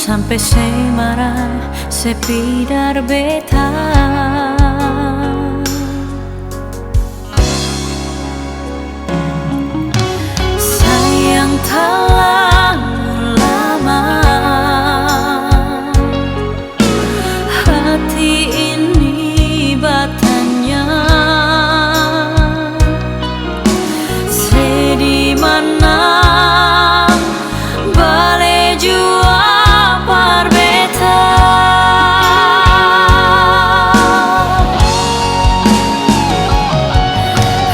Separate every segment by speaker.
Speaker 1: sampai saya marah, saya pidar beta. Sayang terlalu lama, hati ini batanya. Saya di mana boleh jua parbeta.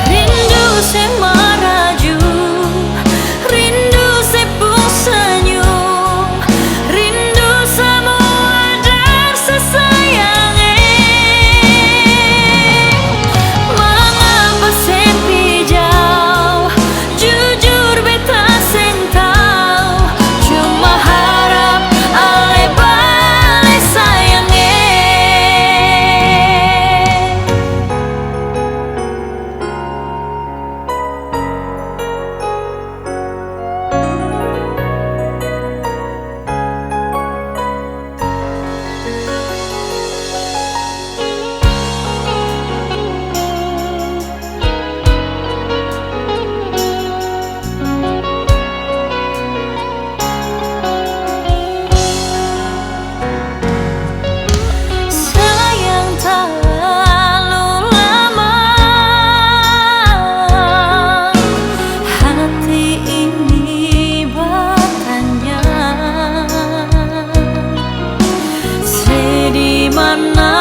Speaker 1: Rindu saya maraju, rindu saya pun senyum, rindu semua dan sesayangnya. Mengapa saya pijau, jujur beta seng tahu, cuma harap ale bale sayangnya. Sayang terlalu lama, hati ini bertanya. Saya di mana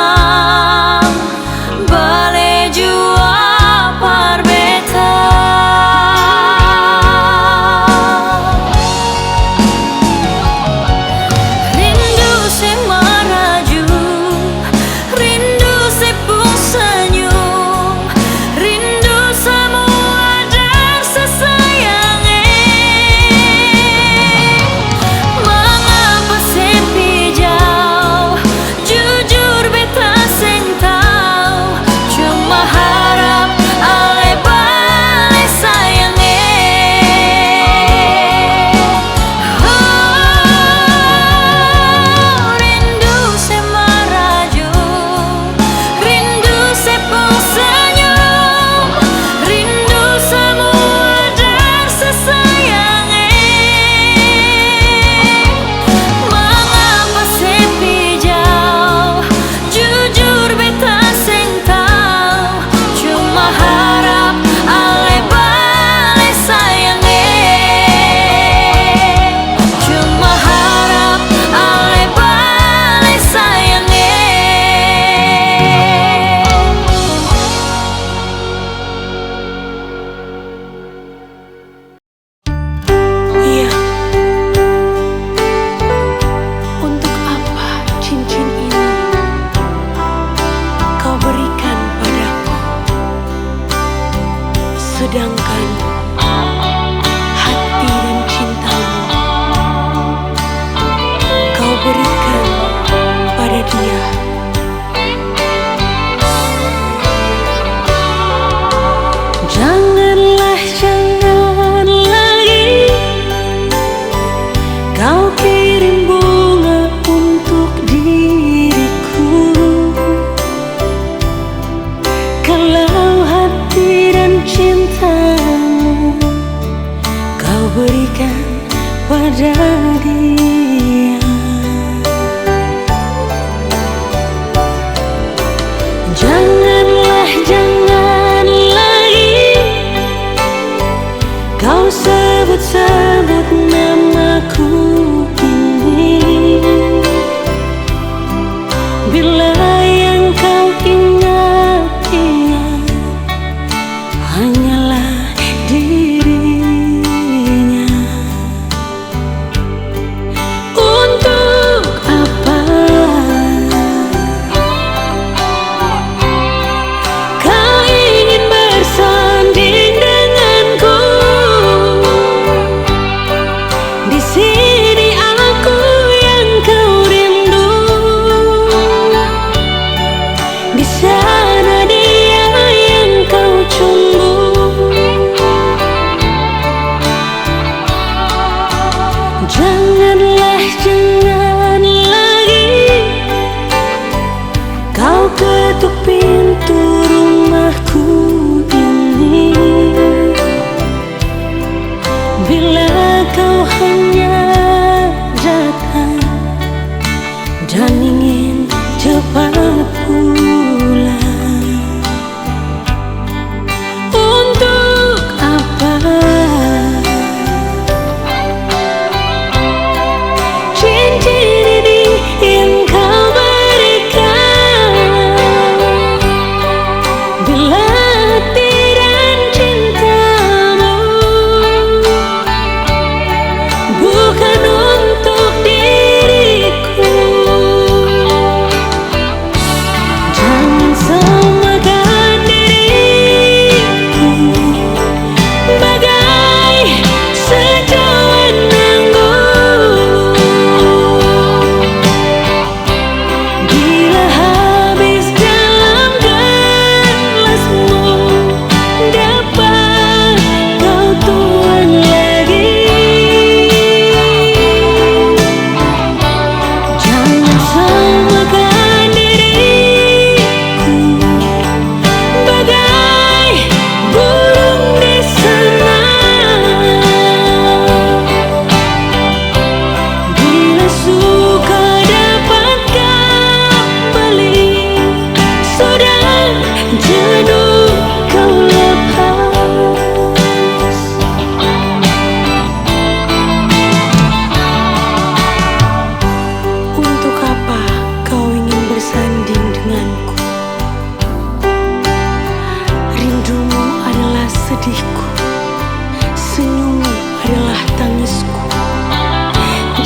Speaker 1: boleh jua parbeta. Rindu saya maraju, rindu saya pun senyum, rindu semua dan sesayangnya. Mengapa saya pijau, jujur beta seng tahu, cuma harap ale bale sayangnya. Rindu saya maraju, rindu saya pun senyum, rindu semua dan sesayangnya. Mengapa saya pijau, jujur beta seng tahu, cuma harap ale bale sayangnya. Cuma harap ale bale sayangnya.
Speaker 2: Iya, untuk apa cincin ini kau berikan padaku, sedangkan hati dan cintamu kau berikan pada dia.
Speaker 1: Janganlah, jangan lagi kau kirim bunga untuk diriku, kalau hati dan cintamu kau berikan pada dia. Janganlah, jangan lagi kau sebut-sebut namaku ini, bila yang kau ingat-ingat hanyalah dirinya. Untuk apa kau ingin bersanding denganku? Di sini aku yang kau rindu, di sana dia yang kau cumbu. Janganlah, jangan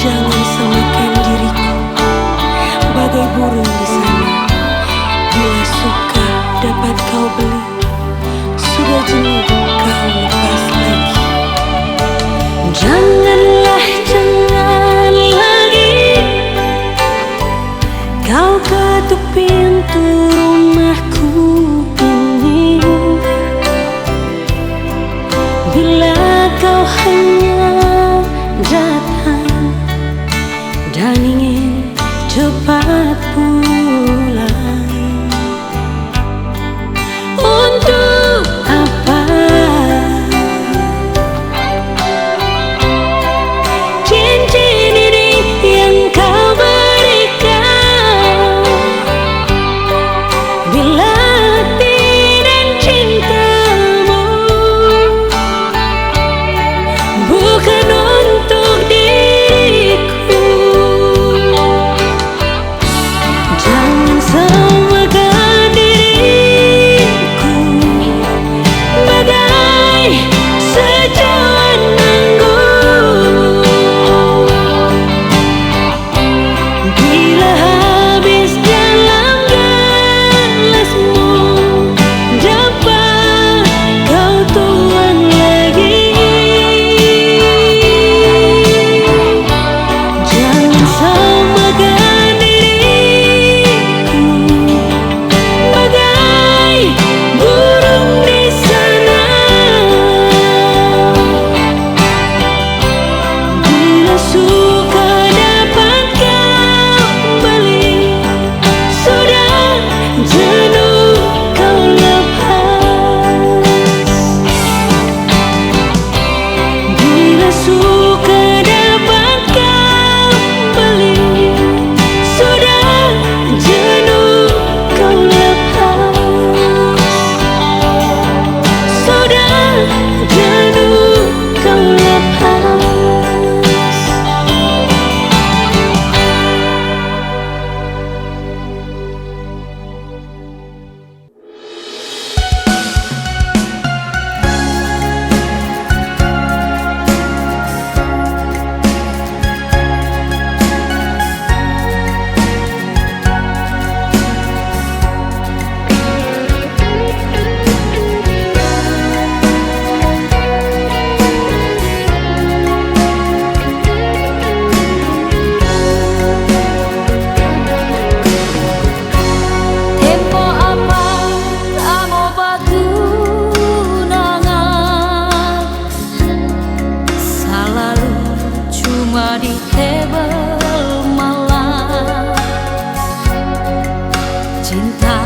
Speaker 2: Jangan samakan diriku bagai burung di sana. Bila suka dapat kau beli, sudah jenuh kau lepas lagi.
Speaker 1: Janganlah, jangan lagi kau ketuk pintu rumahku ini. Bila kau hanya datang dan ingin cepat pulang, untuk apa cincin ini yang kau berikan? Bila hati dan cintamu bukan untuk diriku, jangan samakan diriku bagai secawan anggur. Bila habis dalam gelasmu, dapat kau tuang lagi. Jangan samakan diriku bagai burung di sana. Bila suka dapat kau beli, sudah jenuh kau lepas. Bila suka dapat kau beli, sudah jenuh kau lepas. Sudah jenuh kau lepas. Tempo apa amo batu nangan, selalu cuma di tebel malam. Cinta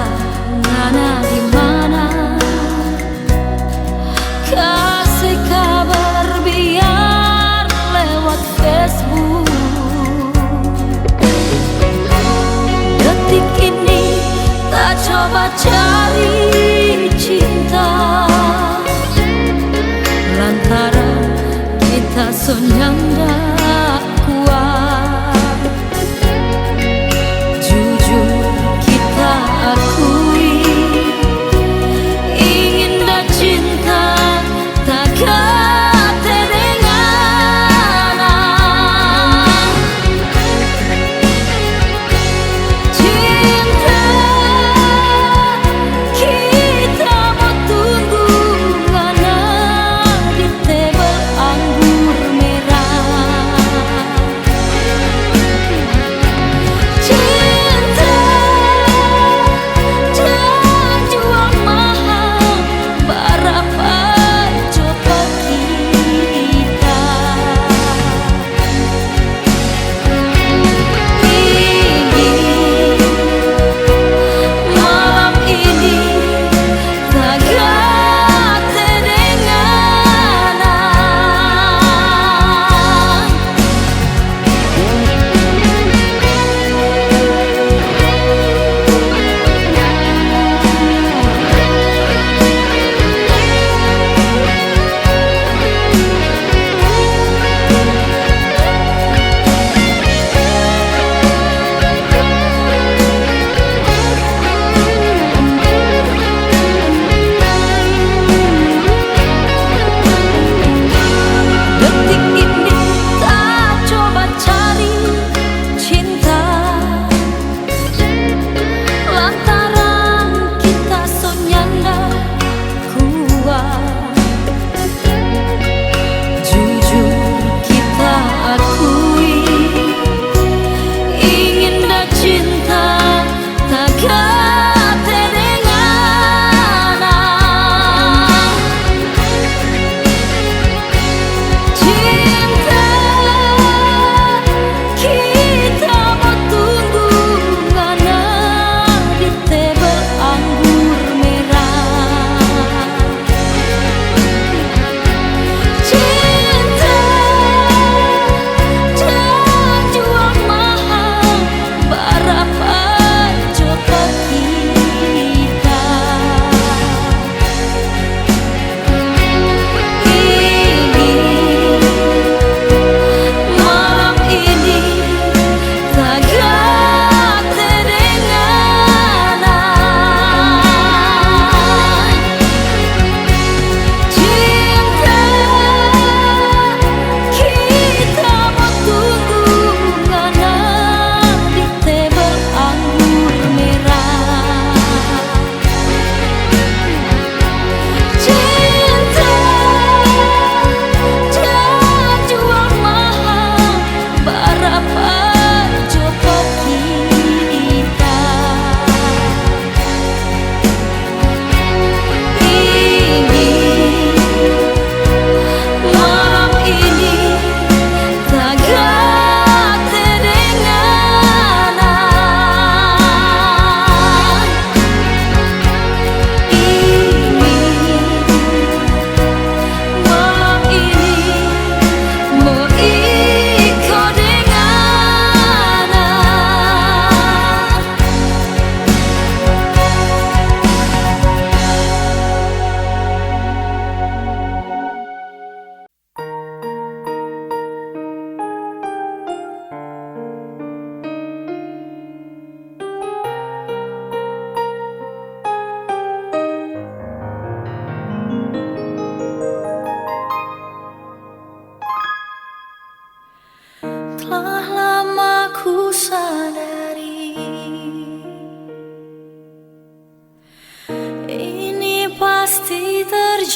Speaker 1: ngana di mana, kasih kabar biar lewat Facebook. Detik ini tak coba cari cinta, lantaran kita senyanda kuat. Jujur kita akui, ingin dan cinta tak ketedenganan. Cinta kita mau tunggu karena di tebel anggur merah.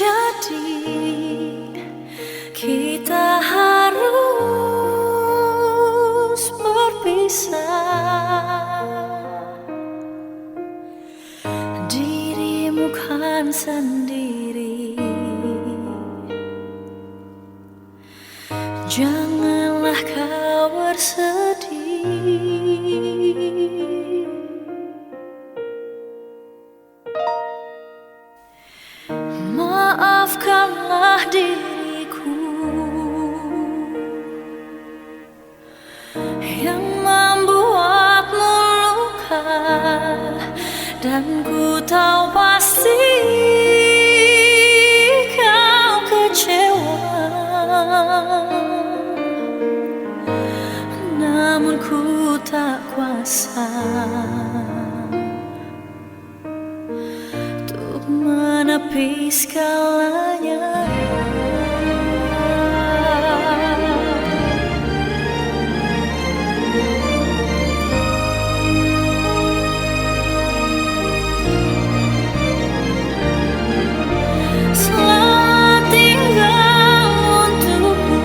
Speaker 1: jadi kita harus berpisah. Dirimu kan sendiri, janganlah kau bersedih. Maafkanlah diriku yang membuatmu luka, dan ku tahu pasti kau kecewa. Namun ku tak kuasa untuk menepi segalanya. Selamat tinggal untukmu,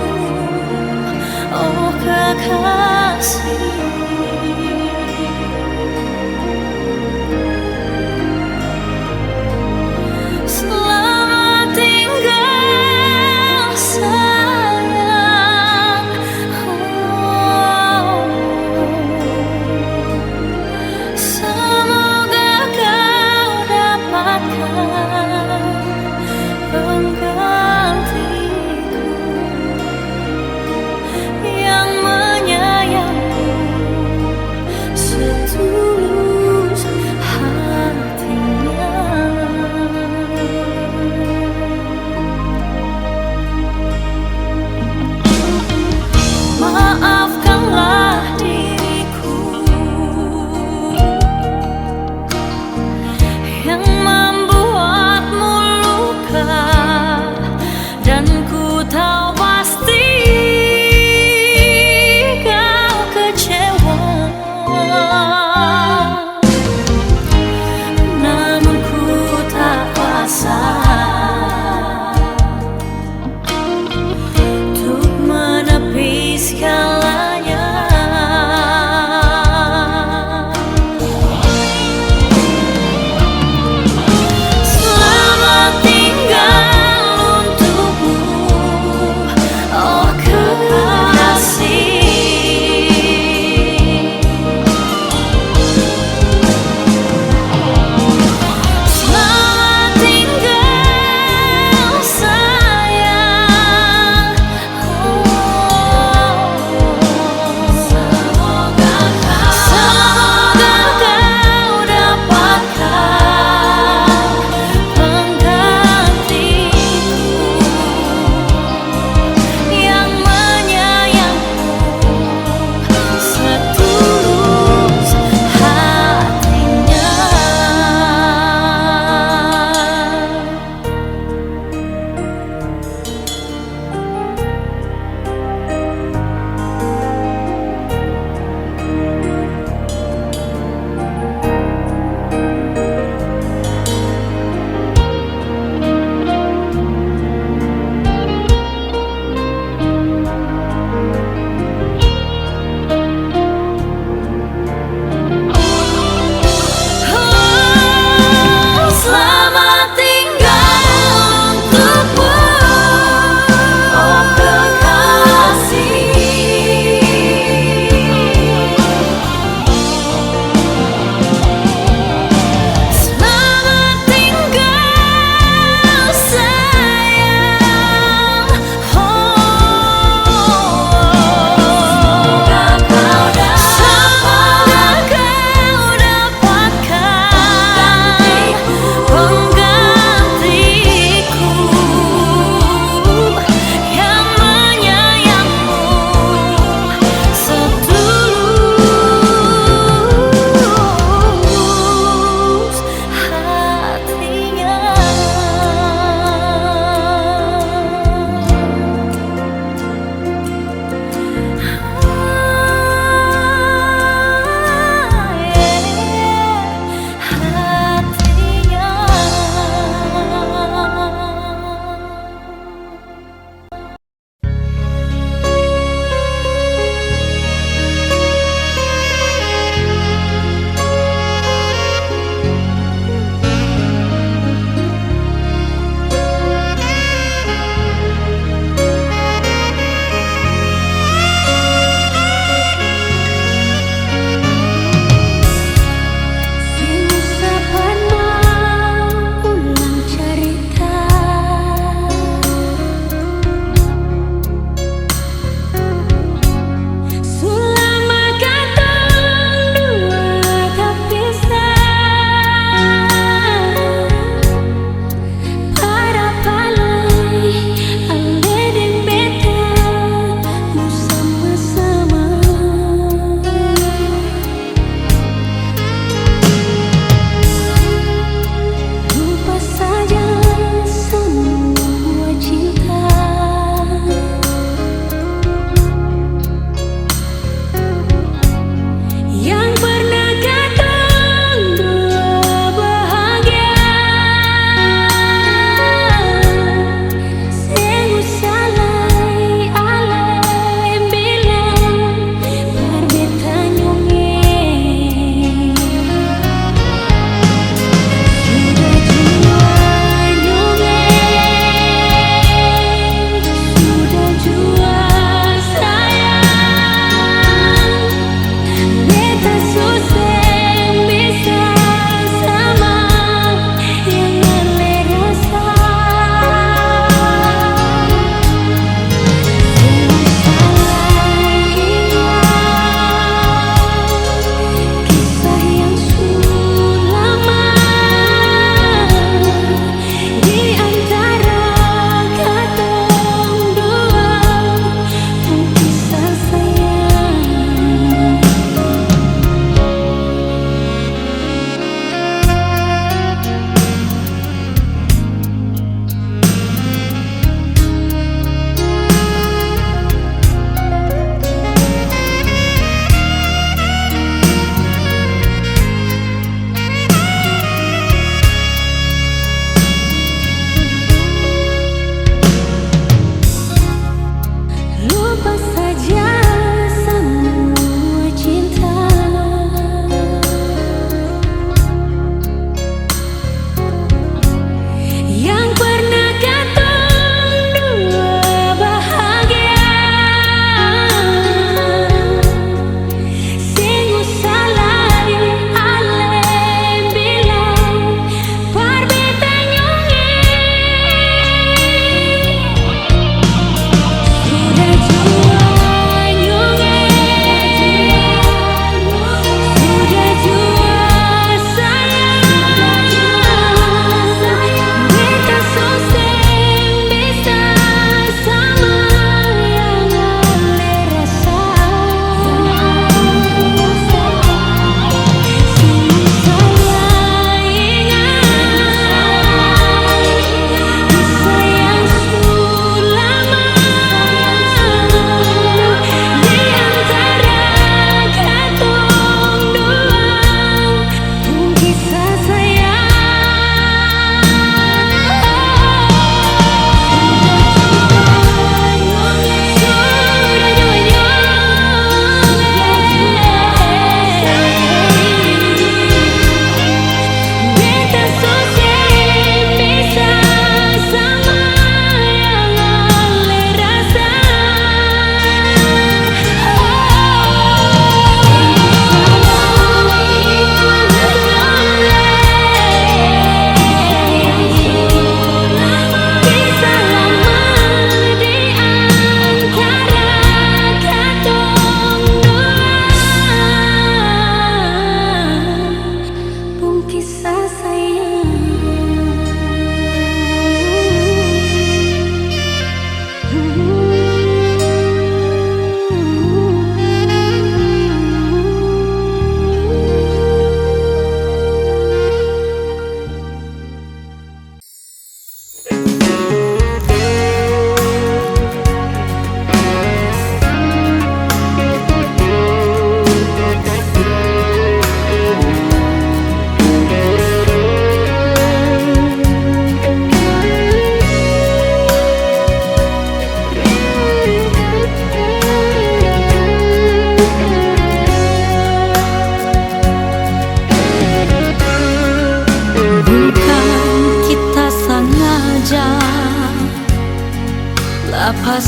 Speaker 1: oh kekasih. Selamat tinggal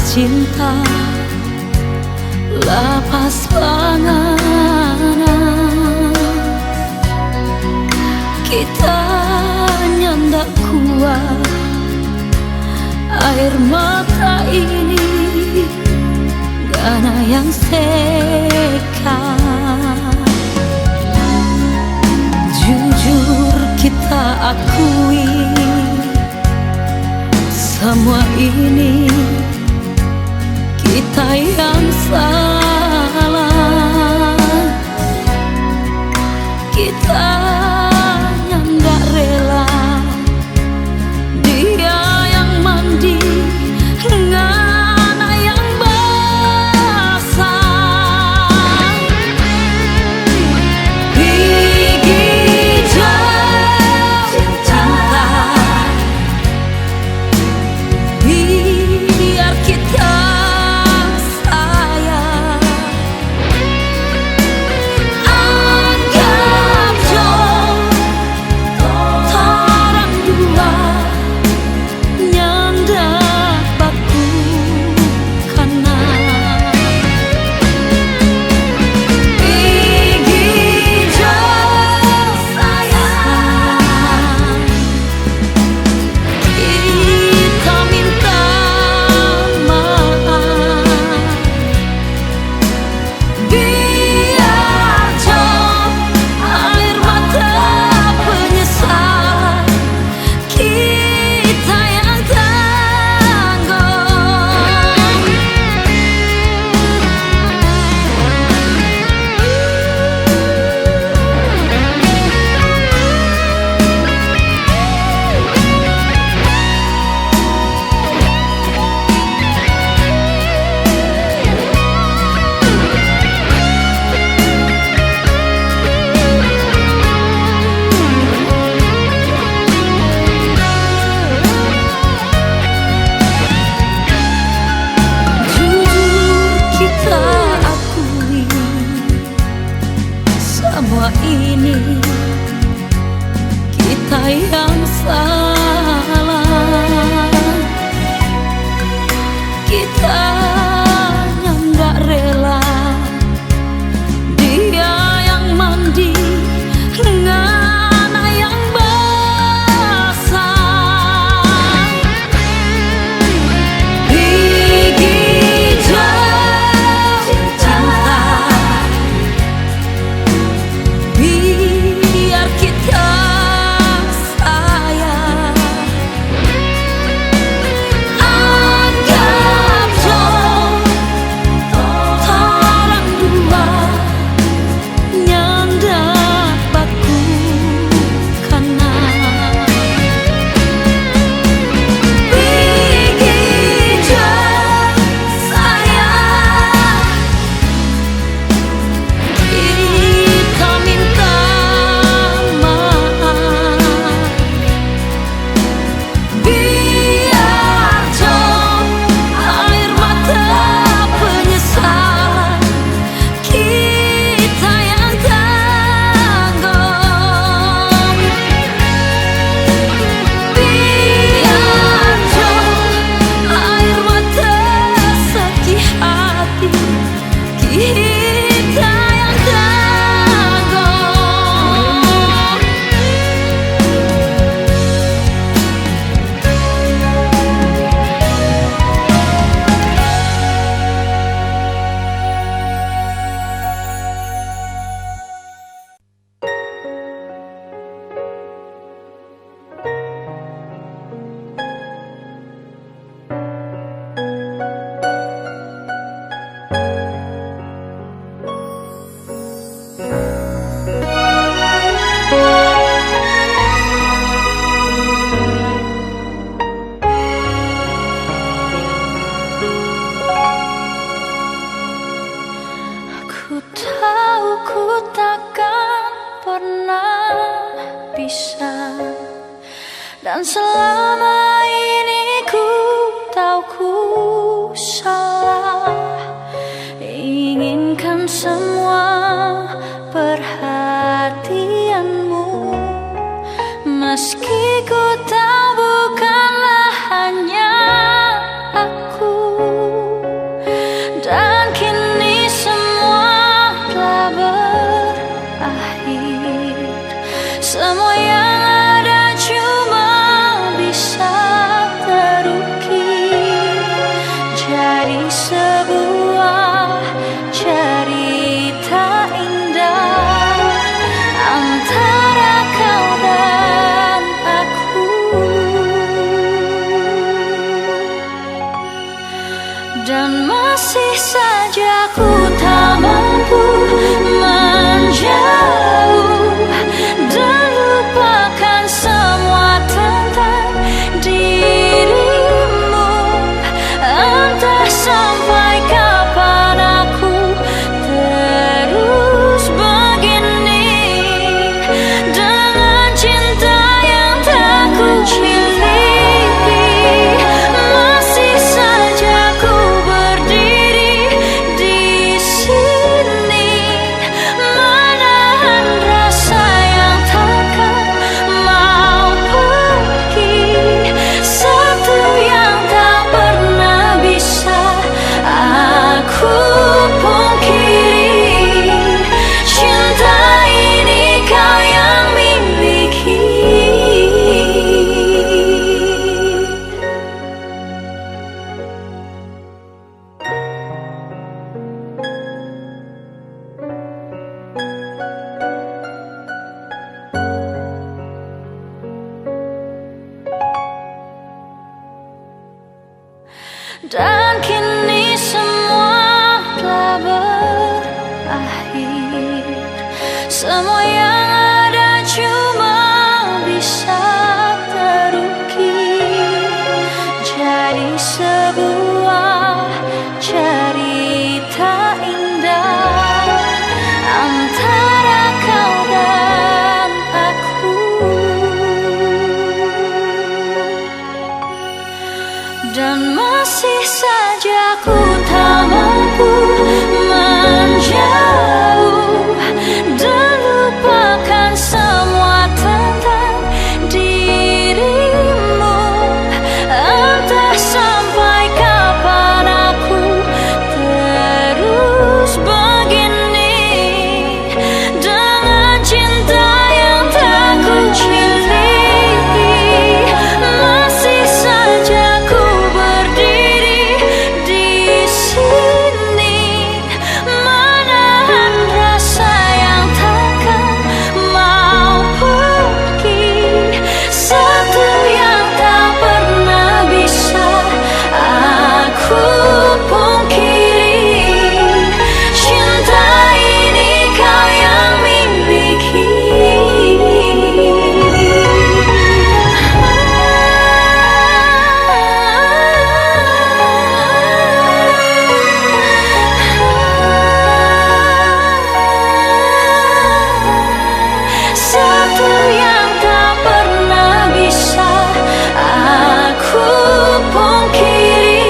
Speaker 1: cinta lapas panganan kita nyandak kuat air mata ini gana yang sekat. Jujur kita akui semua ini kita yang salah. Kita nyandak rela dia yang mandi dengan air yang basah. Gigi jauh cinta biar kita sayang. Anggap jauh torang dua nyandak baku kana. Gigi jauh sayang, kita minta maaf. Biar jauh air mata penyesalan kita yang tanggung. Jujur kita akui semua ini kita yang salah. Kita nyandak rela dia yang mandi dengan air yang basah. Gigi jauh cinta biar kita sayang. Anggap jauh torang dua nyandak baku kana. Gigi jauh sayang, kita minta maaf. Biar jauh air mata penyesalan kita yang tanggung. Biar jauh air mata sedih hati kita yang tanggung. Ku tahu ku takkan pernah bisa, dan selama ini ku tahu ku salah. Inginkan semua perhatianmu, meski ku tahu bukanlah hanya aku. Dan kini semua telah berakhir. Semua yang ada cuma bisa terukir jadi sebuah cerita indah antara kau dan aku. Dan masih saja ku tak mampu menjauh dan lupakan semua tentang dirimu. Entah sampai kapan aku terus begini dengan cinta yang tak ku miliki. Masih saja ku berdiri di sini menahan rasa yang takkan mau pergi. Satu yang tak pernah bisa aku pungkiri, cinta ini kau yang miliki. Satu yang tak pernah bisa aku pungkiri,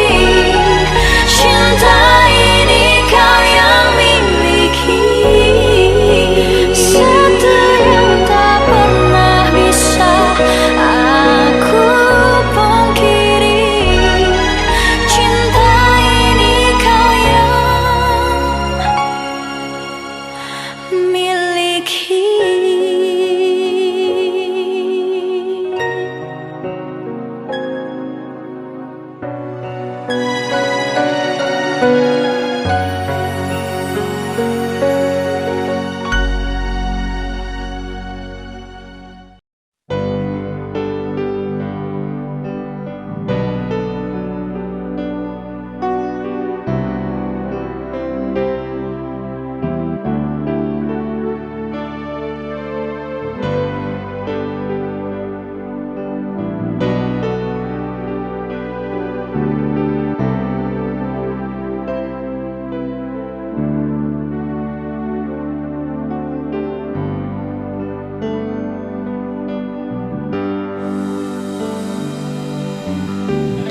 Speaker 1: cinta ini kau yang miliki. Satu yang tak pernah bisa aku pungkiri, cinta ini kau yang miliki.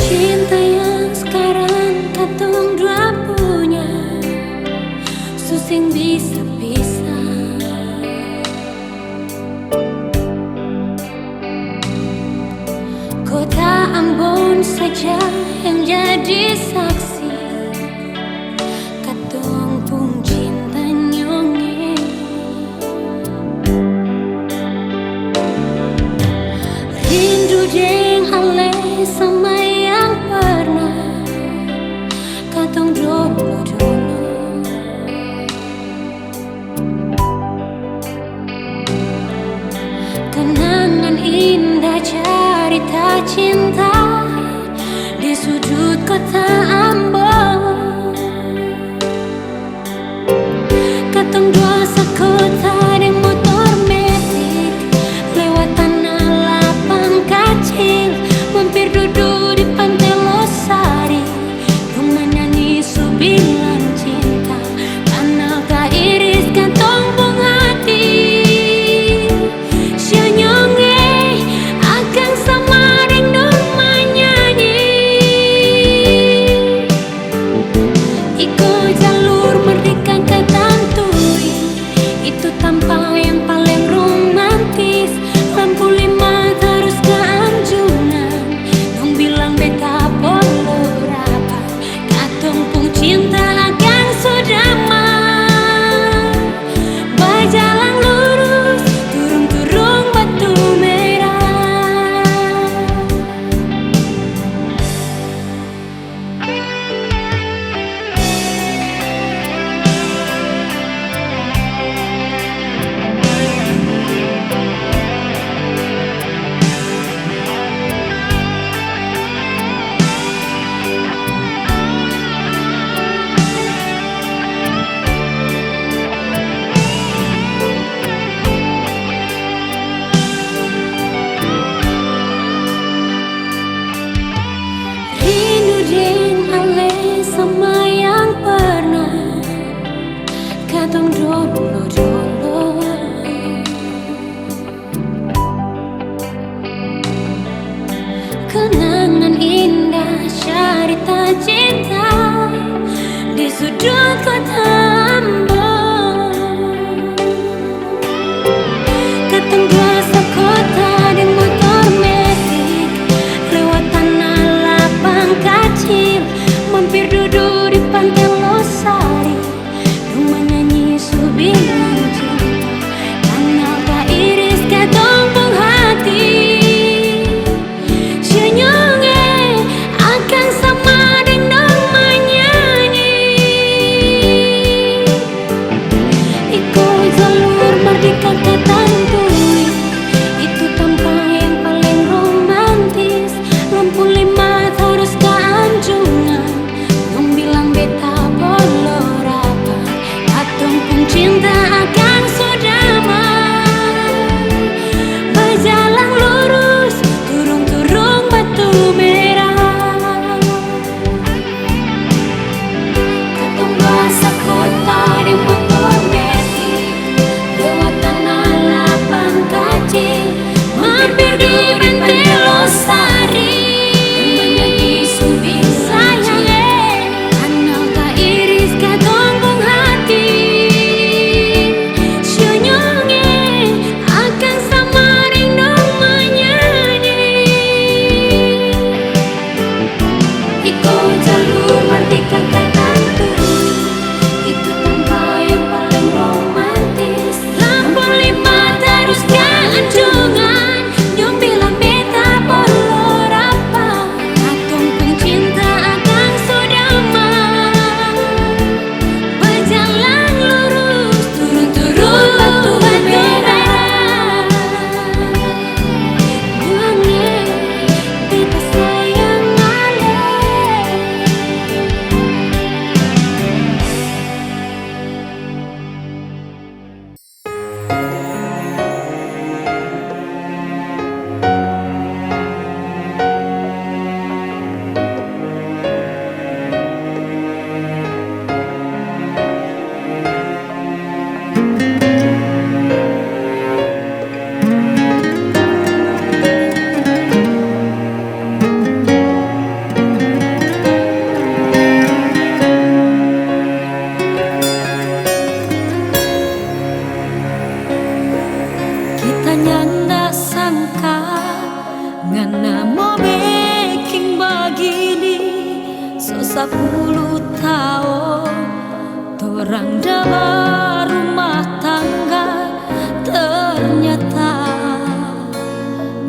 Speaker 1: Cinta yang sekarang katong dua punya susing bisa pisah. Kota Ambon saja yang jadi saksi katong pun cinta nyonge. Rindu jeng ale sama yang pernah katong dulu-dulu. Kenangan indah cerita cinta di sudut kota Ambon. Katong dua sekota deng motor metik lewat tanah lapang kacil, mampir duduk di pantai Losari, rumah nyanyi subilan cinta, tanah kairis kantong bung hati. Sianyonge akan sama deng doma nyanyi. Iko jalur merdeka katantui, itu tanpa dolo. Kenangan indah cerita cinta di sudut kota Ambo. Ketemu sekota di motor metik, lewat tanah lapang kecil, mampir duduk di pantai Losari, rumah nyanyi subilang cinta, tanah tak iris ke tumpung hati. Senyumnya akan sama dengan menyanyi, ikut jalur merdeka ke Tantui, itu tempat yang paling romantis. Lampu lima terus ke Anjungan, yang bilang beta bolor apa, atau pun cinta akan sudama. Berjalan lurus, turung-turung batu merah, ketemu sekota di motor metik, lewat tanah lapang kecil, mampir di pantai Losari, menyanyi sumbing sayangnya, tanah tak iris ke tumpung hati. Senyumnya akan sama dengan menyanyi, ikut jalur merdeka ke Tantui, itu tempat yang paling romantis. Lampu lima terus ke Anjungan, yang bilang beta bolor apa, atau pun cinta akan sudama. Berjalan lurus, turun-turun batu merah, buangnya beta sayang ale. Kita nyanda sangka ngana mau bikin begini, so 10 tahun torang dah rumah tangga, ternyata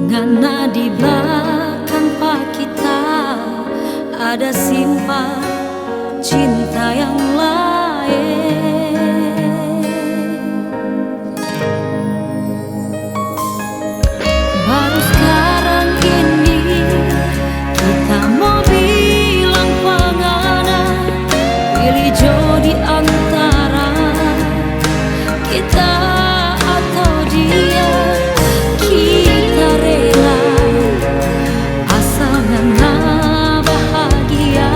Speaker 1: ngana di belakang pak kita ada simpan cinta yang lain. Baru sekarang ini kita mau bilang pengana, pilih jodi antara kita atau dia. Kita rela asal ngana bahagia,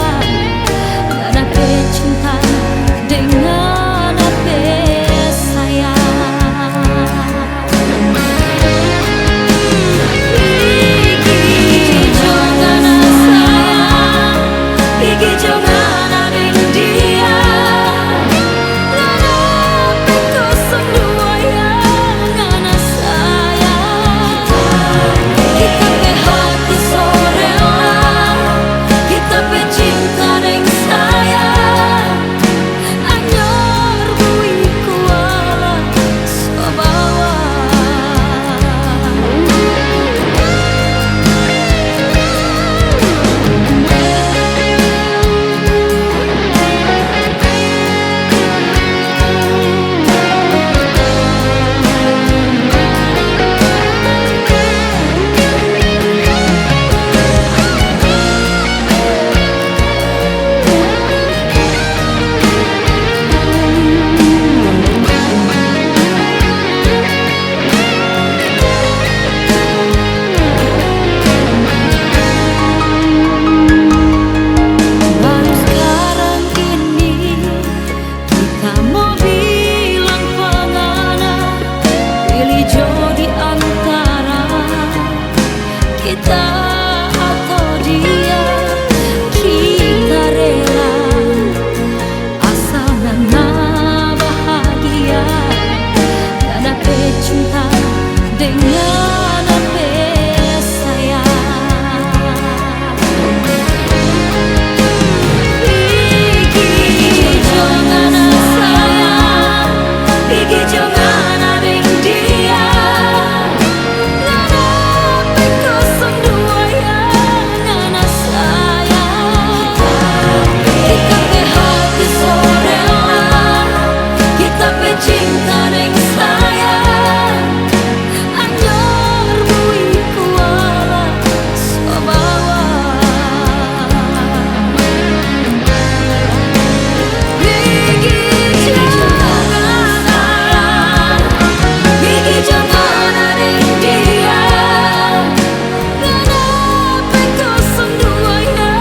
Speaker 1: dengan apa sayang. Pergi jangan sayang, pergi jangan ada dia. Ngana pekosong dua ya, ngana sayang. Kita pe hati sorella, kita pe cinta neng sayang. Anyor bui kuala sobawa. Pergi jangan ada dia. Ngana pekosong dua ya,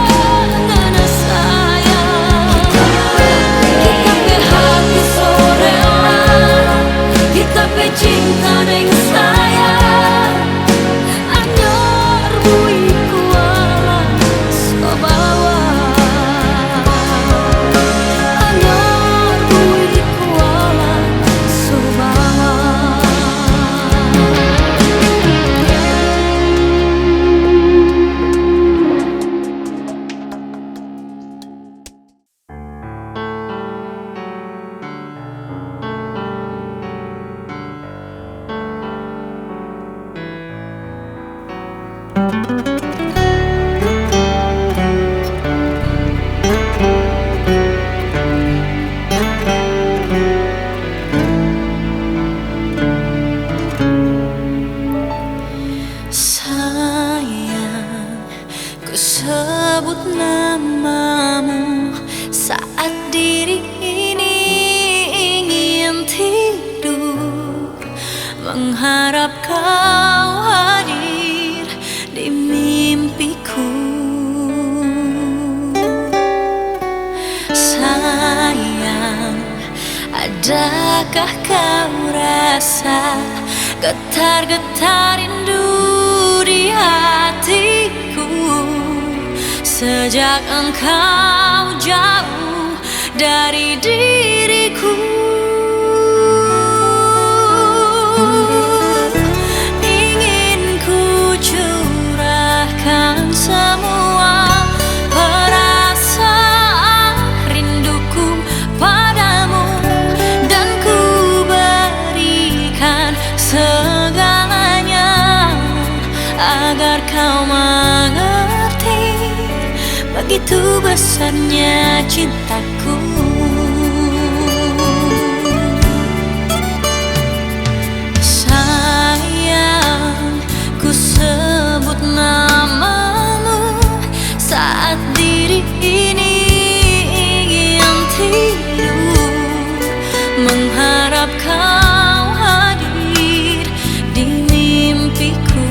Speaker 1: ngana sayang. Kita pe hati sorella, kita pe cinta neng sayang. Anyor bui kuala sobawa. Anyor bui kuala sobawa. Sayang, ku sebut namamu saat diri ini ingin tidur, mengharap kau hadir di mimpiku. Sayang, adakah kau rasa getar-getar rindu di hatiku sejak engkau jauh dari diriku? Ingin ku curahkan semua perasaan rinduku padamu, dan ku berikan segalanya agar kau mengerti begitu besarnya cintaku. Sayang, ku sebut namamu saat diri ini ingin tidur, mengharap kau hadir di mimpiku.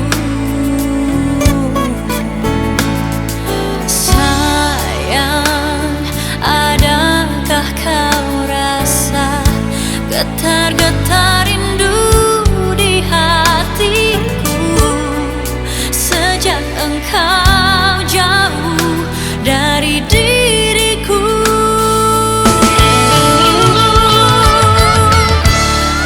Speaker 1: Sayang, adakah kau rasa getar-getar rindu di hatiku sejak engkau jauh dari diriku?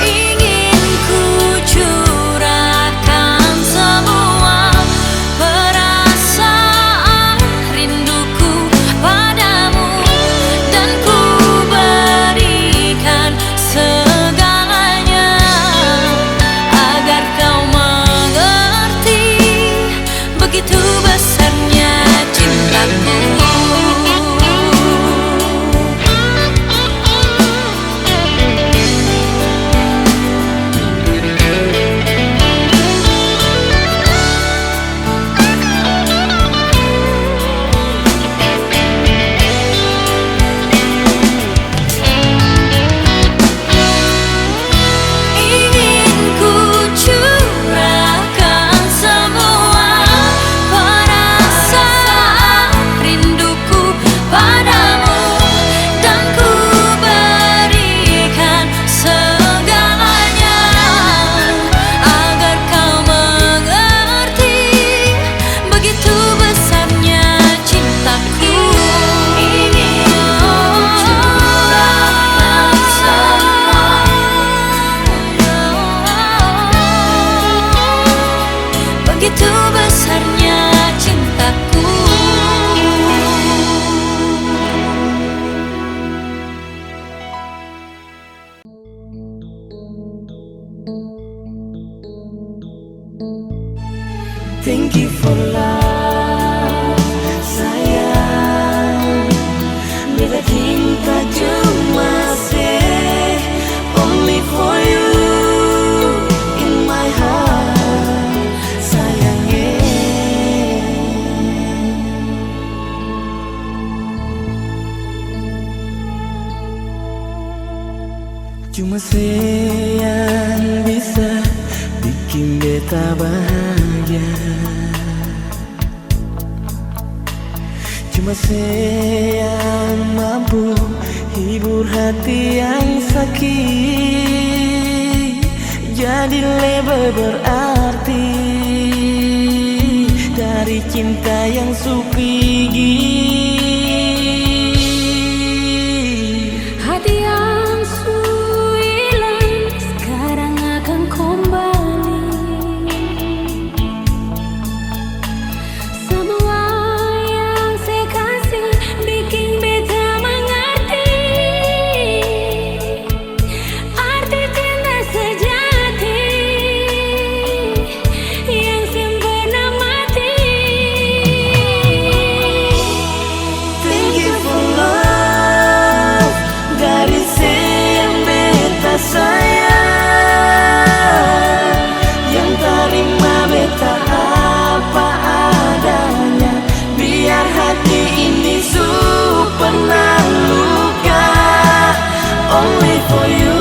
Speaker 1: Ingin ku curahkan semua perasaan rinduku padamu, dan ku berikan segalanya agar kau mengerti begitu besar
Speaker 2: Thank you for love, sayang. Beta cinta cuma say only for you in my heart, sayang. Cuma say yang bisa bikin beta bahagia. Cuma say yang mampu hibur hati yang sakit, jadi lebih berarti dari cinta yang supigi.
Speaker 1: Hati yang hilang sekarang akan kembali. Semua yang saya kasih bikin beta mengerti arti cinta sejati yang sempurna mati.
Speaker 2: Thank you for love, dari yang beta sayang, yang terima beta apa adanya, biar hati ini pernah luka. Only for you,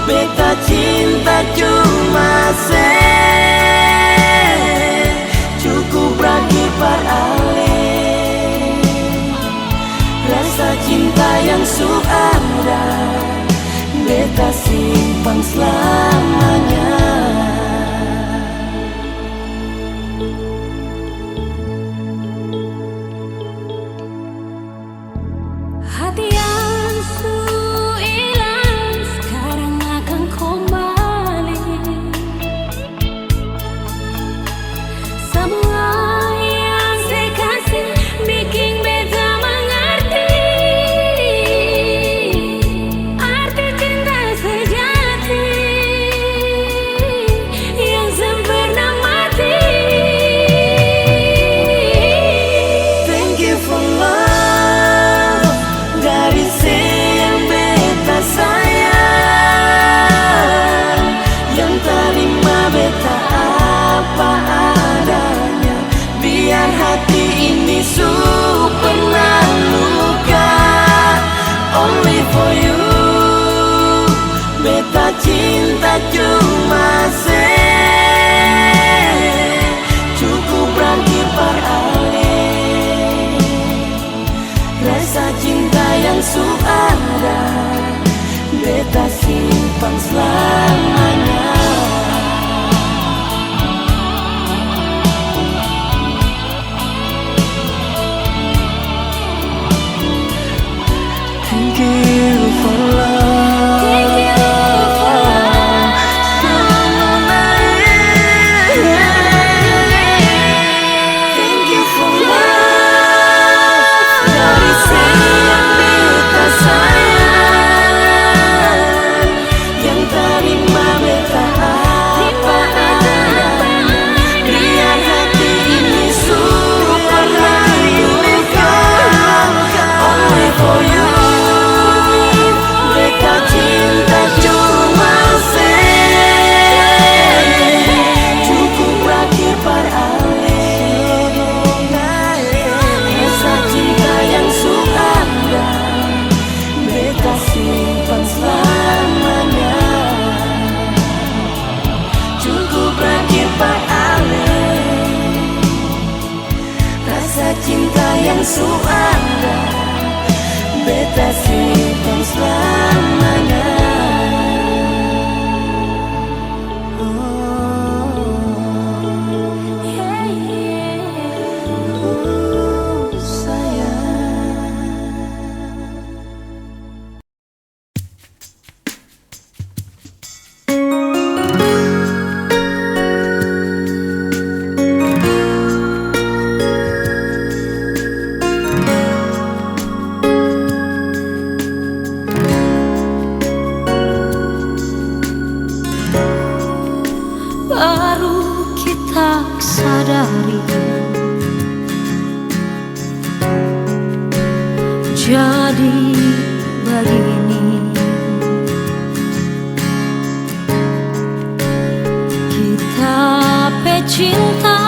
Speaker 2: beta cinta cuma say cukup bagi ale. Rasa cinta yang ada, beta simpan selamanya.
Speaker 1: Hati yang hilang sekarang akan kembali. Semua yang saya kasih bikin beta mengerti arti cinta sejati yang sempurna mati.
Speaker 2: Thank you for love, dari yang beta sayang, yang terima beta apa adanya, biar hati ini pernah luka. Only for you, beta cinta cuma say cukup bagi ale. Rasa cinta yang ada, beta simpan selamanya. Thank you for love.
Speaker 1: Thank you for love.
Speaker 2: Thank you for love, dari yang beta sayang, yang terima
Speaker 1: sadari, jadi begini kita pecinta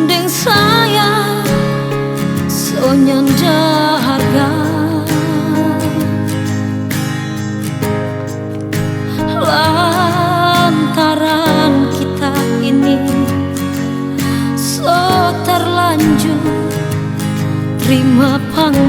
Speaker 1: deng saya sonyanda harga lantaran kita ini so terlanjur terima panggilan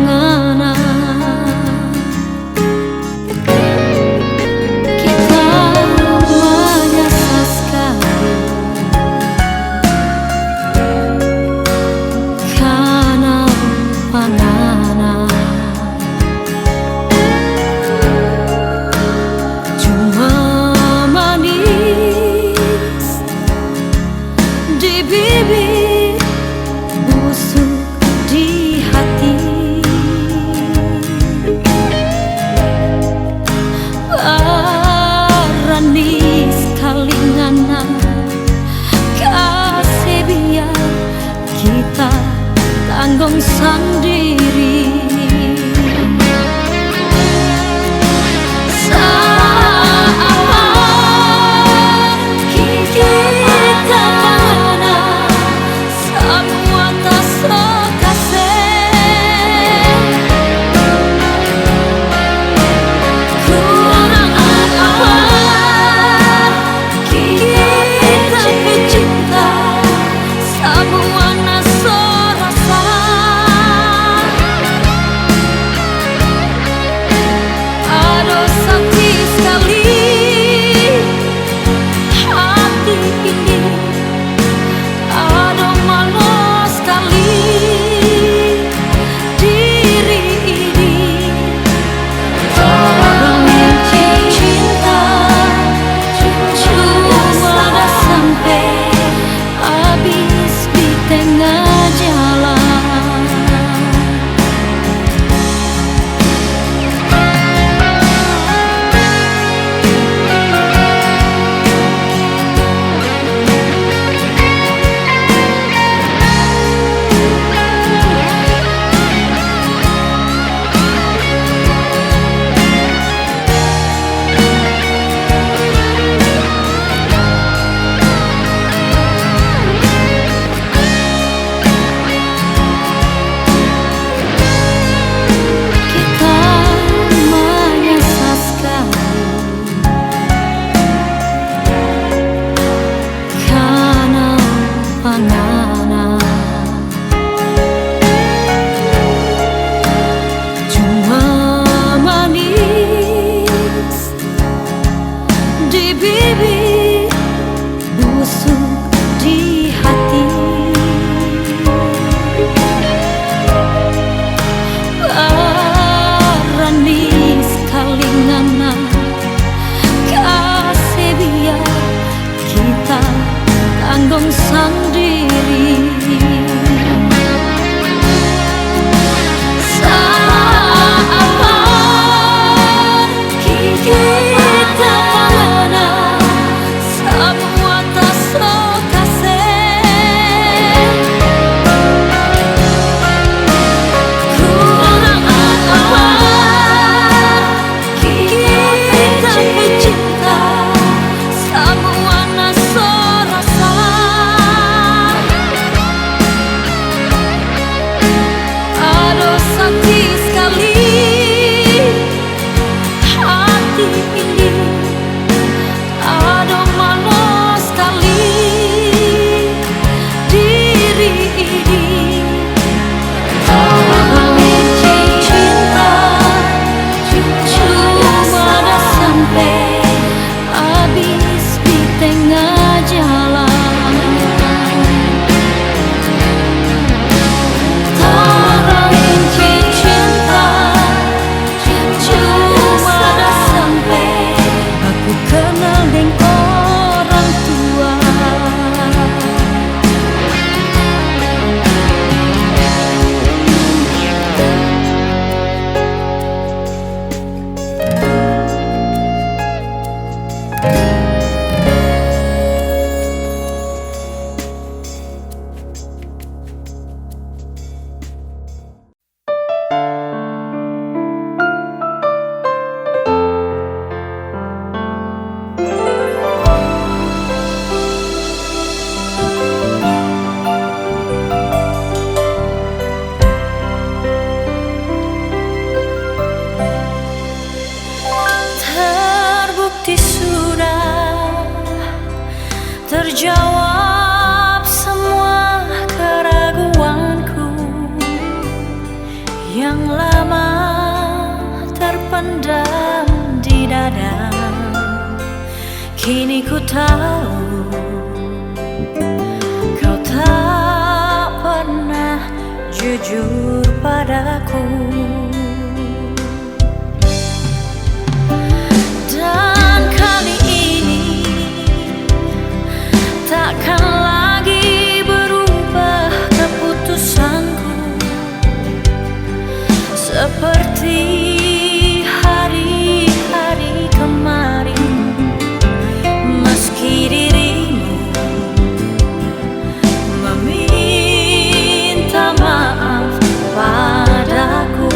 Speaker 1: bukti sudah terjawab semua keraguanku yang lama terpendam di dada. Kini ku tahu kau tak pernah jujur padaku. Dan kali ini takkan lagi berubah keputusanku seperti hari-hari kemarin. Meski dirimu meminta maaf padaku,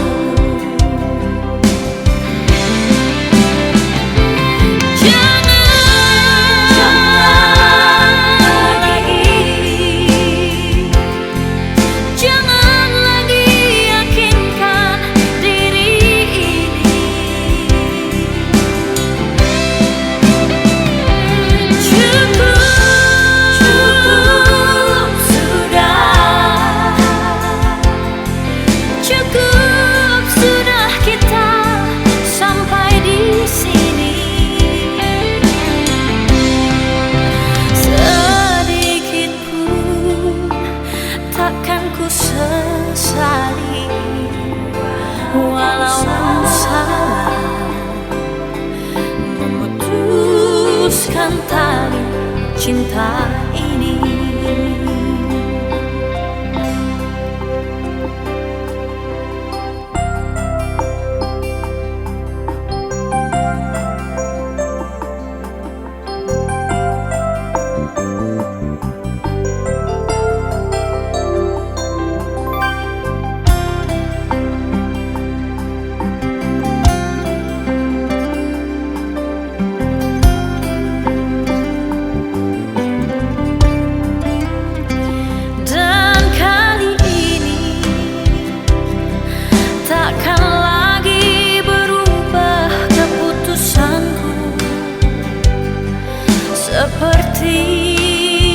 Speaker 1: jangan lagi yakinkan diri ini. Cukup sudah, cukup sudah kita sampai di sini. Sedikit pun takkan ku sesali, walaupun salah memutuskan tali cinta ini. Dan kali ini takkan lagi berubah keputusanku seperti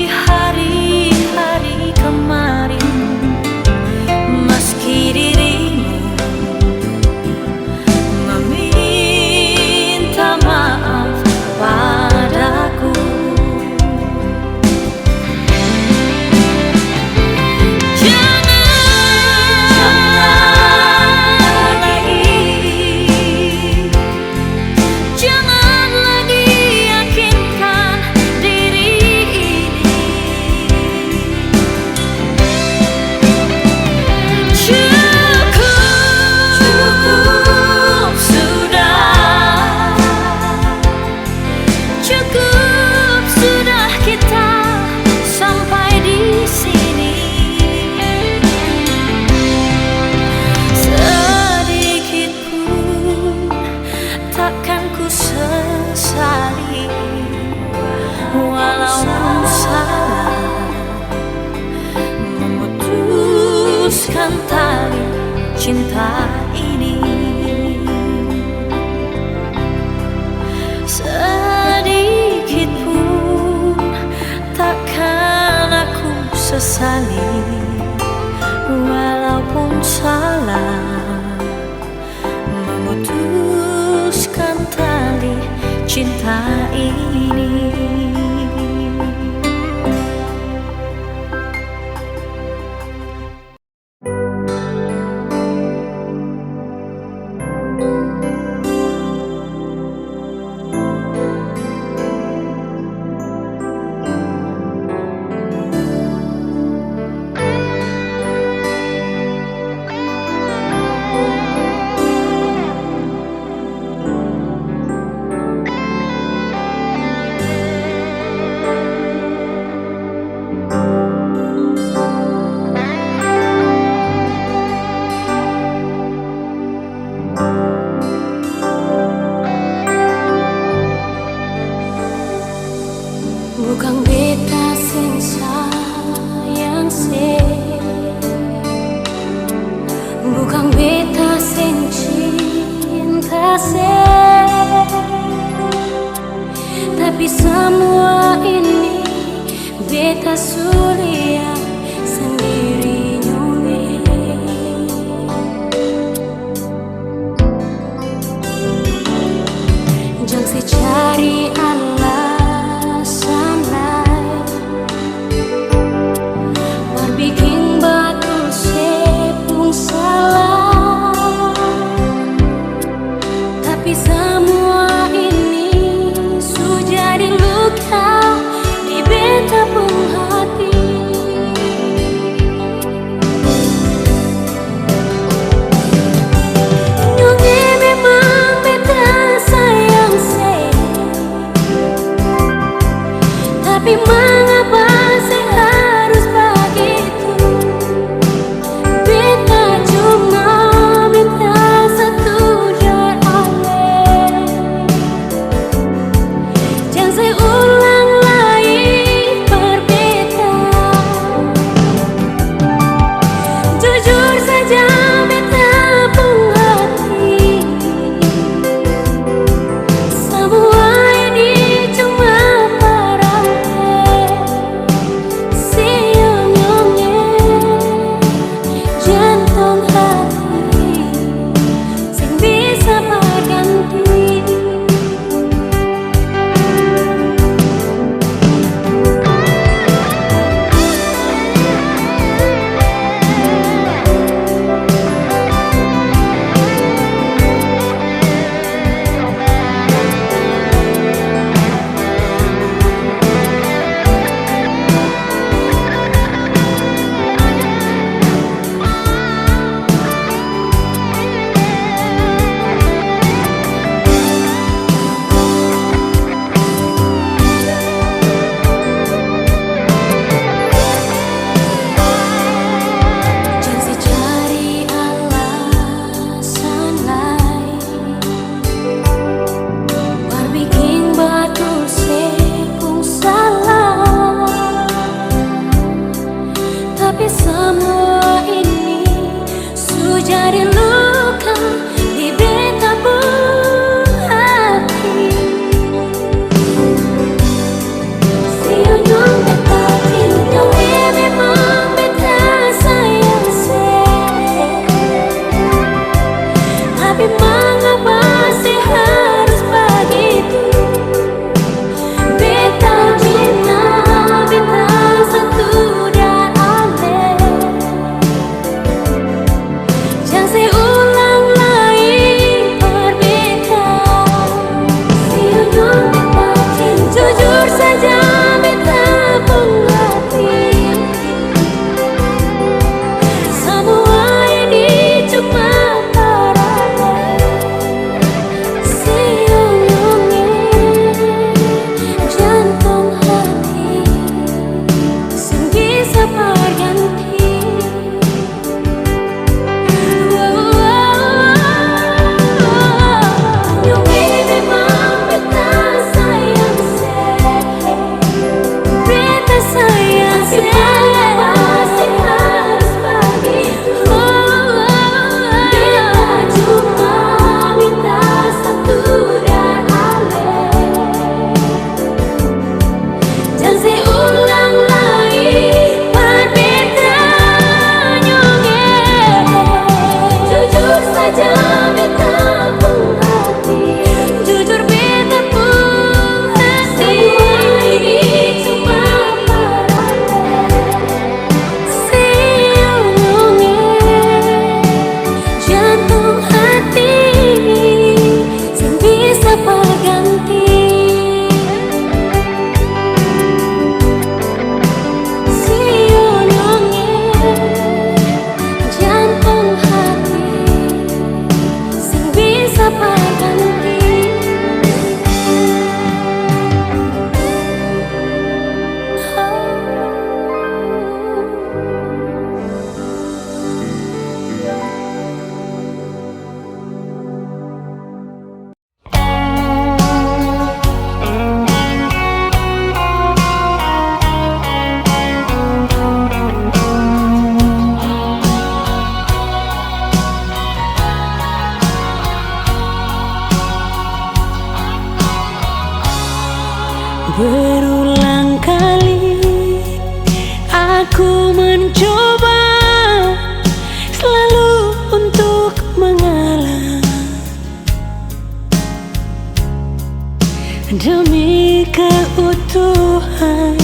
Speaker 1: hari-hari kemarin. Meski dirimu meminta maaf padaku, jangan lagi yakinkan diri ini. Cukup sudah, cukup sudah kita sampai di sini. Sedikit pun takkan ku sesali, walaupun salah memutuskan tali cinta ini. Sedikit pun takkan aku sesali, walaupun salah memutuskan tali cinta ini. Jangan cari alasan lain, berbikin batul sepung salah. Tapi semua ini sudah jadi luka di beta pun hati. Tapi mengapa saya harus begitu? Beta cuma minta satu jalan. Jangan saya ulang lagi berbeda. Jujur saja beta pun hati. Semua ini cuma semua ini sudah jadi luka di beta pun hati. Siunung beta cinta, memang beta sayang saya. Tapi mengapa saya harus begitu? Beta cinta, beta satu. Jujur saja beta pun hati. Semua ini cuma paralel. Siungi jantung hati, sing bisa berganti.
Speaker 2: Berulang kali aku mencoba selalu untuk mengalah. Demi keutuhan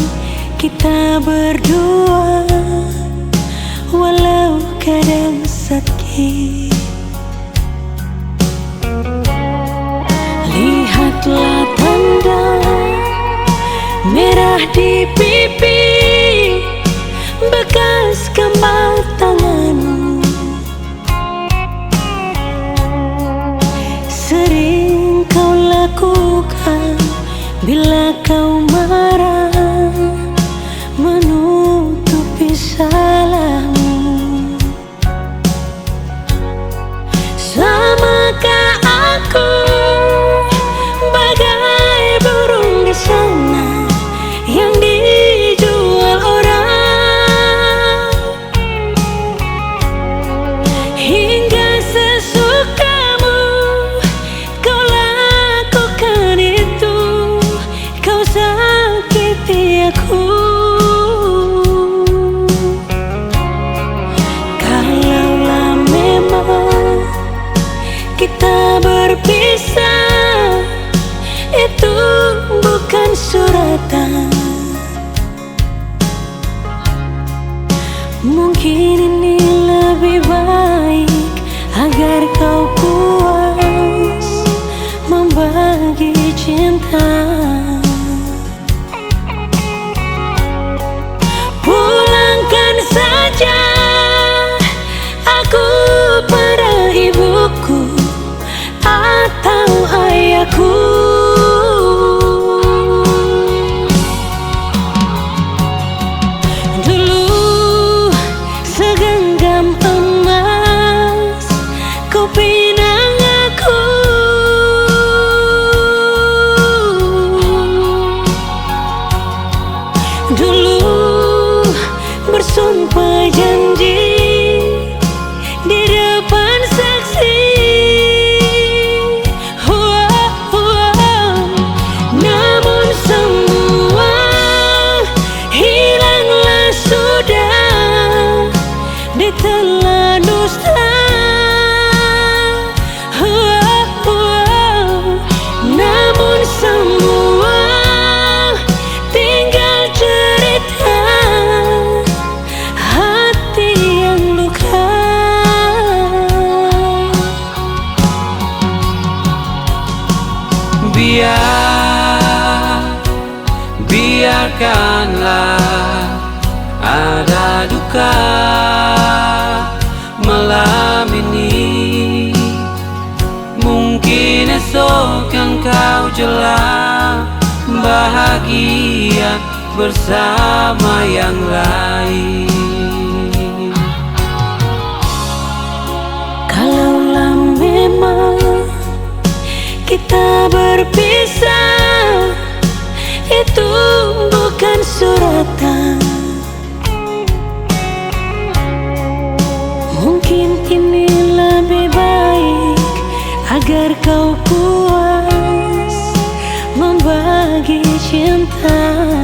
Speaker 2: kita berdua, walau kadang sakit. Lihatlah tanda merah di pipi, bekas gambar tanganmu. Sering kau lakukan bila kau marah, menutupi salahmu. Samakah aku bagai burung di sana yang dijual orang, hingga sesukamu kau lakukan itu, kau sakiti aku. Kalaulah memang kita berpisah, itu bukan suratan. Mungkin ini lebih baik agar kau puas membagi cinta. Pulangkan saja aku pada ibuku atau ayahku. Dulu segenggam emas kau pinang aku, dulu bersumpah janji di depan saksi. Namun semua hilanglah sudah ditelan dusta. Namun semua tinggal cerita hati yang luka.
Speaker 3: Biarkanlah ada duka malam ini. Mungkin esok engkau jelang bahagia bersama yang lain.
Speaker 2: Kalaulah memang kita berpisah, itu bukan suratan. Mungkin ini lebih baik agar kau puas membagi cinta.